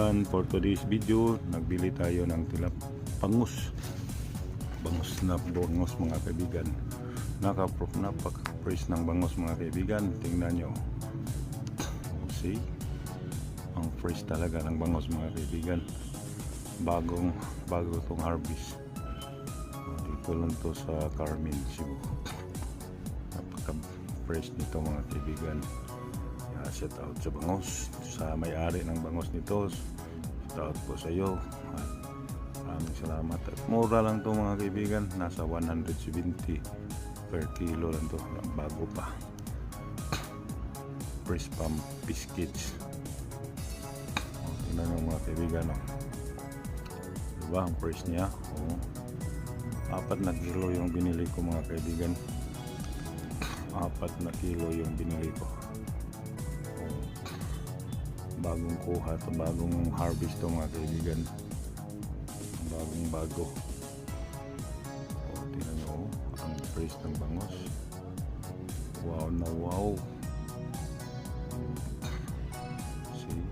kaibigan, for today's video nagbili tayo ng bangus na bangus mga kaibigan. Napaka-fresh ng bangus mga kaibigan. Tingnan nyo, see, ang fresh talaga ng bangus mga kaibigan. Bago itong harvest. Dito lang to sa Carmen, Cebu. Napaka-fresh nito mga kaibigan. Shout out sa bangus, sa may-ari ng bangus nito. Shout out po sa iyo. Maraming salamat. At mura lang to mga kaibigan. Nasa 170 per kilo lang to. Bago pa. Fresh pump biscuits. Tingnan nyo mga kaibigan. Diba ang fresh niya? 4 na kilo yung binili ko mga kaibigan. 4 na kilo yung binili ko. Bagong kuha to, bagong harvest to mga kaibigan. Bago. Tingnan nyo, ang fresh ng bangus. Wow na wow. See,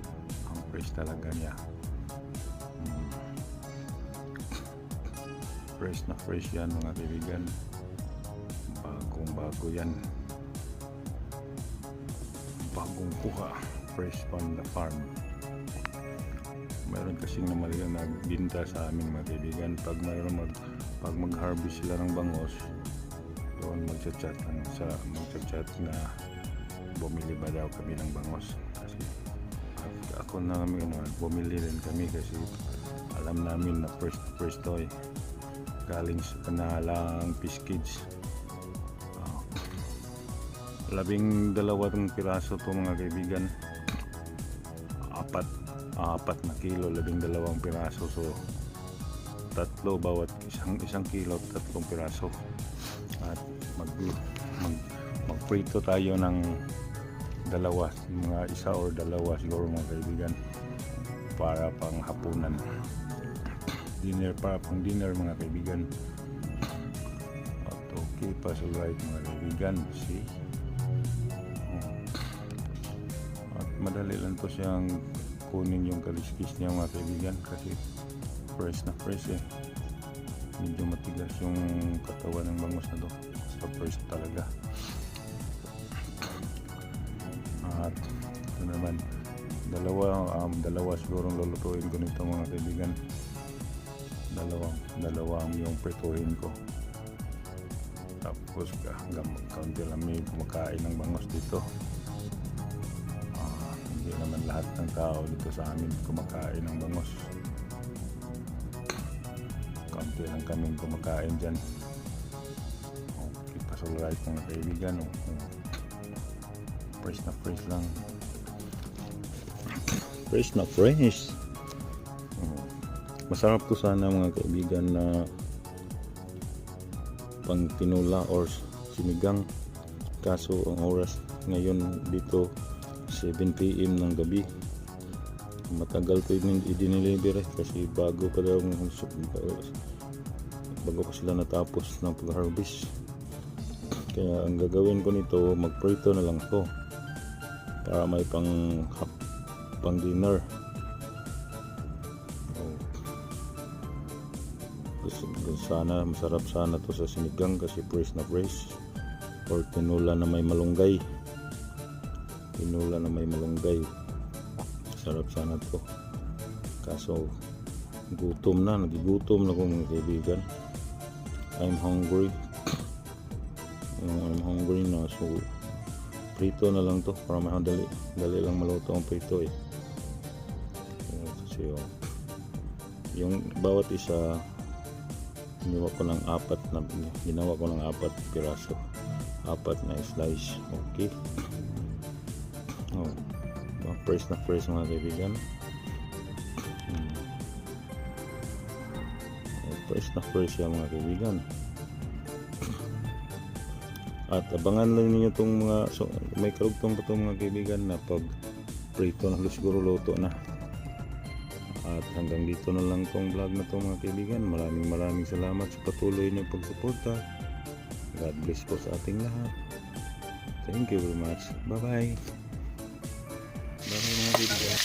ang fresh talaga niya. Fresh na fresh yan mga kaibigan. Bago yan. Bagong kuha. Fresh from the farm. Mayroon kasing nagbinta sa amin mga kaibigan. Pag mag-harvest sila ng bangus, doon magchat-chat na bumili ba daw kami ng bangus. Kasi ako na bumili rin kami kasi alam namin na fresh to galing sa kanalang fish cage. 12 piraso to mga kaibigan. 4 na kilo, 12 piraso. So 3 bawat isang kilo, 3 piraso. At magprito tayo ng dalawa, mga isa or dalawa siguro mga kaibigan, para pang hapunan. Para pang dinner mga kaibigan. At okay pa so right mga kaibigan. See? At madali lang to siyang kunin yung kaliskis niya mga kaibigan kasi fresh na fresh medyo matigas yung katawan ng bangus na to, so fresh talaga. At ito naman dalawa siguro lulutuin ko nito mga kaibigan. Dalawang yung prituhin ko, tapos kaunti lang may kumakain ng bangus dito. Hindi naman lahat ng tao dito sa amin kumakain ng bangus. Kaunti lang kaming kumakain dyan. Okay, pasulay mga kaibigan. Fresh na fresh lang. Fresh na fresh. Masarap to sana mga kaibigan na pang tinula or sinigang. Kaso ang oras ngayon dito 7 PM ng gabi. Matagal ko i-deliver kasi bago pa sila natapos ng pag-harvest. Kaya ang gagawin ko nito, magprito na lang to para may pang dinner. Sana masarap sana to sa sinigang kasi fresh na fresh, or tinula na may malunggay. Sarap sana to. Kaso nagigutom na ko mga kaibigan. I'm hungry na, so prito na lang to para madali lang maluto ang prito kasi yung bawat isa ginawa ko ng 4 piraso, 4 na slice. Okay. Fresh na fresh mga kaibigan. Fresh na fresh yan mga kaibigan. At abangan lang ninyo itong may karugtong pa itong mga kaibigan na pag prito na siguro luto na. At hanggang dito na lang tong vlog na to mga kaibigan. Maraming salamat sa patuloy na pagsuporta. God bless po sa ating lahat. Thank you very much. Bye bye. Bye bye mga kaibigan.